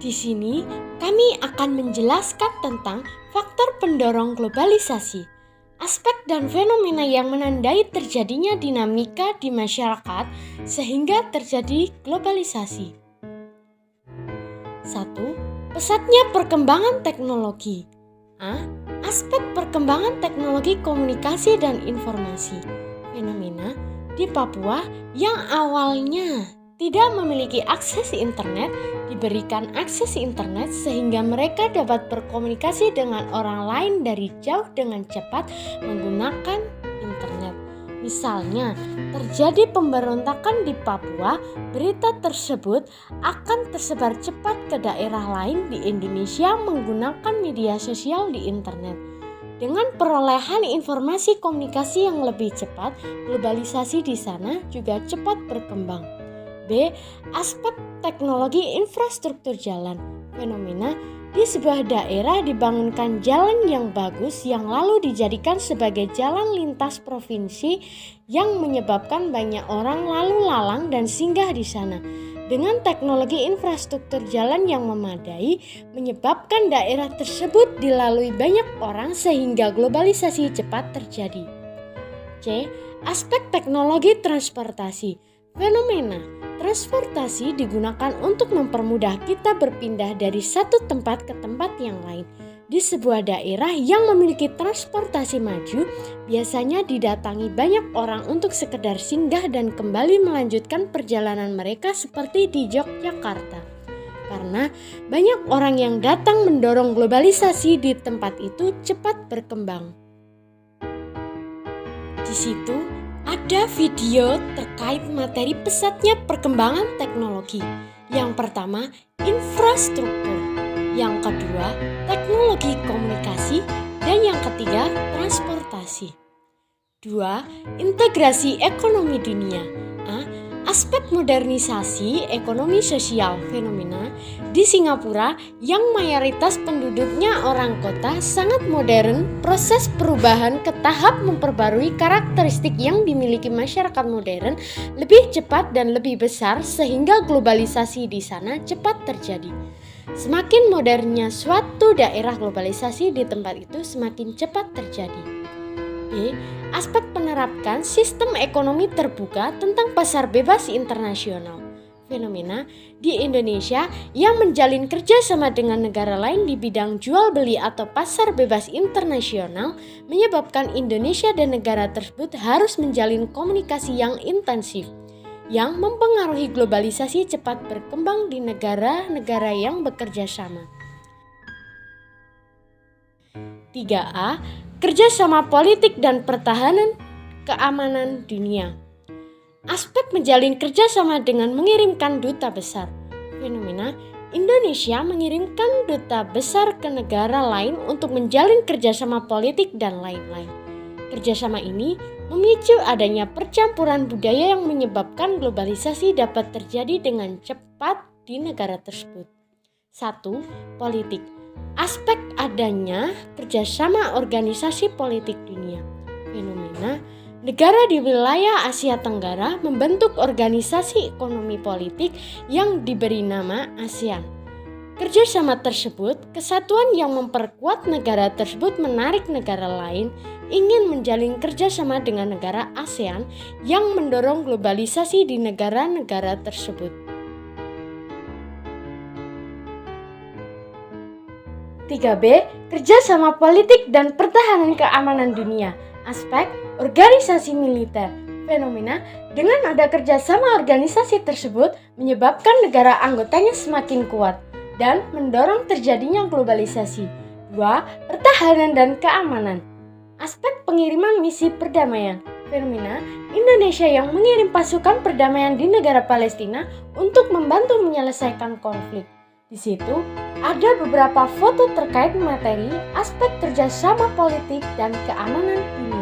Di sini, kami akan menjelaskan tentang faktor pendorong globalisasi, aspek dan fenomena yang menandai terjadinya dinamika di masyarakat sehingga terjadi globalisasi. 1. Pesatnya perkembangan teknologi. A. Aspek perkembangan teknologi komunikasi dan informasi. Fenomena di Papua yang awalnya tidak memiliki akses internet diberikan akses internet sehingga mereka dapat berkomunikasi dengan orang lain dari jauh dengan cepat menggunakan internet. Misalnya, terjadi pemberontakan di Papua, berita tersebut akan tersebar cepat ke daerah lain di Indonesia menggunakan media sosial di internet. Dengan perolehan informasi komunikasi yang lebih cepat, globalisasi di sana juga cepat berkembang. B. Aspek teknologi infrastruktur jalan. Fenomena di sebuah daerah dibangunkan jalan yang bagus yang lalu dijadikan sebagai jalan lintas provinsi yang menyebabkan banyak orang lalu lalang dan singgah di sana. Dengan teknologi infrastruktur jalan yang memadai, menyebabkan daerah tersebut dilalui banyak orang sehingga globalisasi cepat terjadi. C. Aspek teknologi transportasi. Fenomena transportasi digunakan untuk mempermudah kita berpindah dari satu tempat ke tempat yang lain. Di sebuah daerah yang memiliki transportasi maju, biasanya didatangi banyak orang untuk sekedar singgah dan kembali melanjutkan perjalanan mereka seperti di Yogyakarta. Karena banyak orang yang datang mendorong globalisasi di tempat itu cepat berkembang. Di situ ada video terkait materi pesatnya perkembangan teknologi. Yang pertama, infrastruktur. Yang kedua, teknologi komunikasi. Dan yang ketiga, transportasi. 2. Integrasi ekonomi dunia. A. Aspek modernisasi ekonomi sosial. Fenomena di Singapura yang mayoritas penduduknya orang kota sangat modern, proses perubahan ke tahap memperbarui karakteristik yang dimiliki masyarakat modern lebih cepat dan lebih besar sehingga globalisasi di sana cepat terjadi. Semakin modernnya suatu daerah, globalisasi di tempat itu semakin cepat terjadi. B. Aspek penerapkan sistem ekonomi terbuka tentang pasar bebas internasional. Fenomena di Indonesia yang menjalin kerjasama dengan negara lain di bidang jual beli atau pasar bebas internasional menyebabkan Indonesia dan negara tersebut harus menjalin komunikasi yang intensif yang mempengaruhi globalisasi cepat berkembang di negara-negara yang bekerja sama. 3A. Kerjasama politik dan pertahanan keamanan dunia. Aspek menjalin kerjasama dengan mengirimkan duta besar. Fenomena Indonesia mengirimkan duta besar ke negara lain untuk menjalin kerjasama politik dan lain-lain. Kerjasama ini memicu adanya percampuran budaya yang menyebabkan globalisasi dapat terjadi dengan cepat di negara tersebut. 1. Politik. Aspek adanya kerjasama organisasi politik dunia. Fenomena negara di wilayah Asia Tenggara membentuk organisasi ekonomi politik yang diberi nama ASEAN. Kerjasama tersebut, kesatuan yang memperkuat negara tersebut menarik negara lain ingin menjalin kerjasama dengan negara ASEAN yang mendorong globalisasi di negara-negara tersebut. 3B. Kerjasama politik dan pertahanan keamanan dunia. Aspek organisasi militer. Fenomena dengan ada kerjasama organisasi tersebut menyebabkan negara anggotanya semakin kuat dan mendorong terjadinya globalisasi. 2. Pertahanan dan keamanan. Aspek pengiriman misi perdamaian. Fenomena Indonesia yang mengirim pasukan perdamaian di negara Palestina untuk membantu menyelesaikan konflik. Di situ ada beberapa foto terkait materi aspek kerjasama politik dan keamanan dunia.